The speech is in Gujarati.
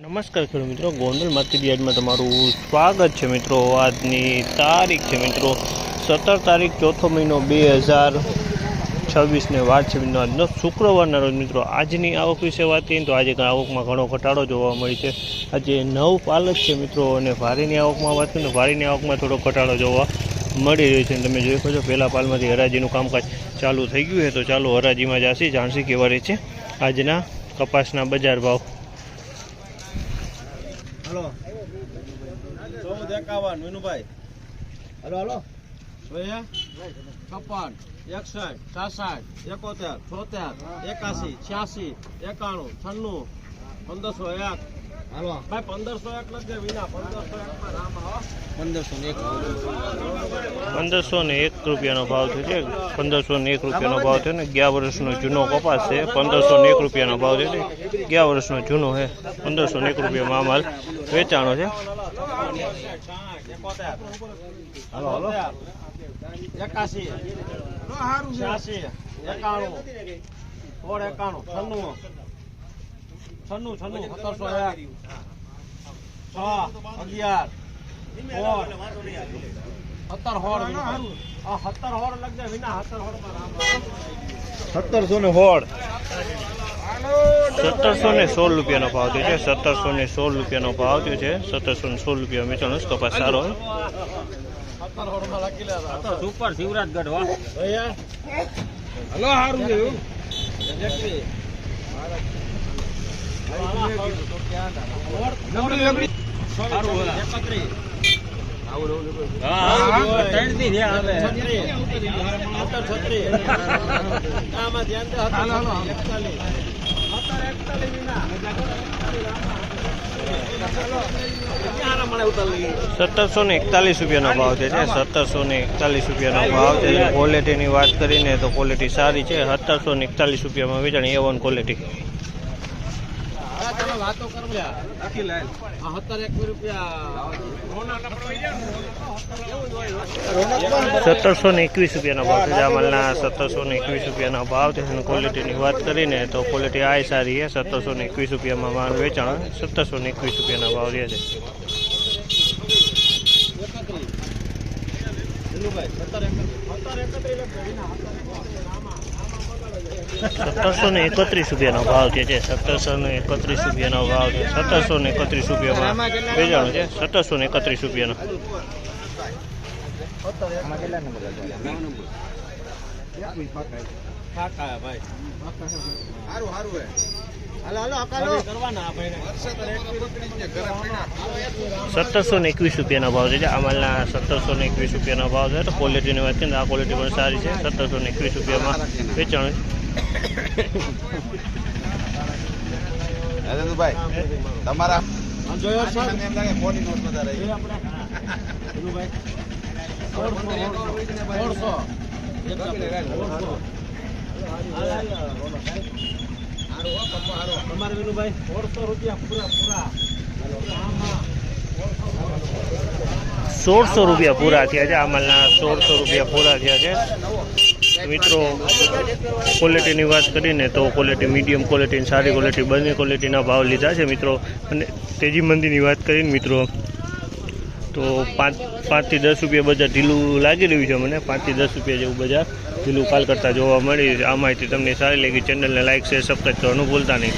નમસ્કાર ખેડૂત મિત્રો, ગોંડલ માર્કેટ યાર્ડમાં તમારું સ્વાગત છે મિત્રો। આજની તારીખ છે મિત્રો 17 તારીખ ચોથો મહિનો 2026 ને વાર છે મિત્રો આજનો શુક્રવારના રોજ મિત્રો। આજની આવક વિશે વાત કરીએ તો આજે આવકમાં ઘણો ઘટાડો જોવા મળી છે। આજે 9 પાલક છે મિત્રો અને ભારીની આવકમાં વાત કરીએ તો ભારીની આવકમાં થોડો ઘટાડો જોવા મળી રહ્યો છે। તમે જોઈ શકો છો પહેલા પાલમાંથી હરાજીનું કામકાજ ચાલુ થઈ ગયું છે, તો ચાલો હરાજીમાં જાસી જાણસી કેવા રહે છે આજના કપાસના બજાર ભાવ। Hello 1451 Vinubhai hello hello 56 61 66 71 76 81 86 91 96 1501 hello भाई 1501 लग गया विना 1501 में राम आओ 1501 રૂપિયાનો ભાવ થયો છે। 1501 રૂપિયાનો ભાવ થયો ને 11 વર્ષનો જૂનો કપાસ છે। 1501 રૂપિયાનો ભાવ થયો છે, 11 વર્ષનો જૂનો છે। 1501 રૂપિયામાં માલ વેચાણો છે। हेलो हेलो 81 86 91 91 96 96 1701 6 11 17 होड़ हां 17 होड़ लग जाए विना 17 होड़ में राम 1716 1716 રૂપિયાનો ભાવ થયો છે। 1716 રૂપિયાનો ભાવ થયો છે। 1716 રૂપિયા વેચાણો છે। કપાસ સારો છે। 17 होड़ में लगी લે તો સુપર શિવરાજગઢ વાહ ભૈયા હલો હારું છે જગતી ત્રણ દી થયા હવે આમાં ધ્યાન દે 1741 રૂપિયાનો ભાવ છે। 1741 રૂપિયાનો ભાવ છે। ક્વોલિટીની વાત કરીને તો ક્વોલિટી સારી છે। 1741 રૂપિયામાં વેચાણ A1 ક્વોલિટી। વાતો કરવા આખી લાઈન 17 રૂપિયા 1721 રૂપિયાનો ભાવ છે। આ માલના 1721 રૂપિયાનો ભાવ છે। ક્વોલિટીની વાત કરીને તો ક્વોલિટી આ સારી છે। 1721 રૂપિયામાં માલ વેચાણ 1721 રૂપિયાના ભાવ રહે છે। 1731 રૂપિયાનો ભાવ છે। 1731 રૂપિયાનો ભાવ છે। 1731 રૂપિયામાં વેચાણ છે। 1731 રૂપિયાનો। કાકા ભાઈ હારું હારું હે હાલો હાલો અકાલો કરવાના ભાઈને 1721 રૂપિયાનો ભાવ છે। આ માલના 1721 રૂપિયાનો ભાવ છે। તો ક્વોલિટીની વાત કરીએ તો આ ક્વોલિટી પણ સારી છે। 1721 રૂપિયામાં વેચાણ છે। ભાઈ તમારા જોયો સર એમ લાગે મોટી નોટ વધારે આપણે ભાઈ 400 વિનુભાઈ 400 રૂપિયા પૂરા પૂરા 1600 રૂપિયા પૂરા થયા છે। આ માલના 1600 રૂપિયા પૂરા થયા છે। મિત્રો ક્વોલિટીની વાત કરીને તો ક્વોલિટી મીડિયમ ક્વોલિટી અને સારી ક્વોલિટી બંને ક્વોલિટીના ભાવ લીધા છે મિત્રો। અને તેજી મંદીની વાત કરીને મિત્રો તો 5 થી 10 રૂપિયા બજાર ઢીલું લાગી રહ્યું છે મને। 5 થી 10 રૂપિયા જેવું બજાર ઢીલું કાલ કરતાં જોવા મળી। આ માહિતી તમને સારી લાગી, ચેનલને લાઇક શેર સબસ્ક્રાઈબ કરવાનું ભૂલતા નહીં।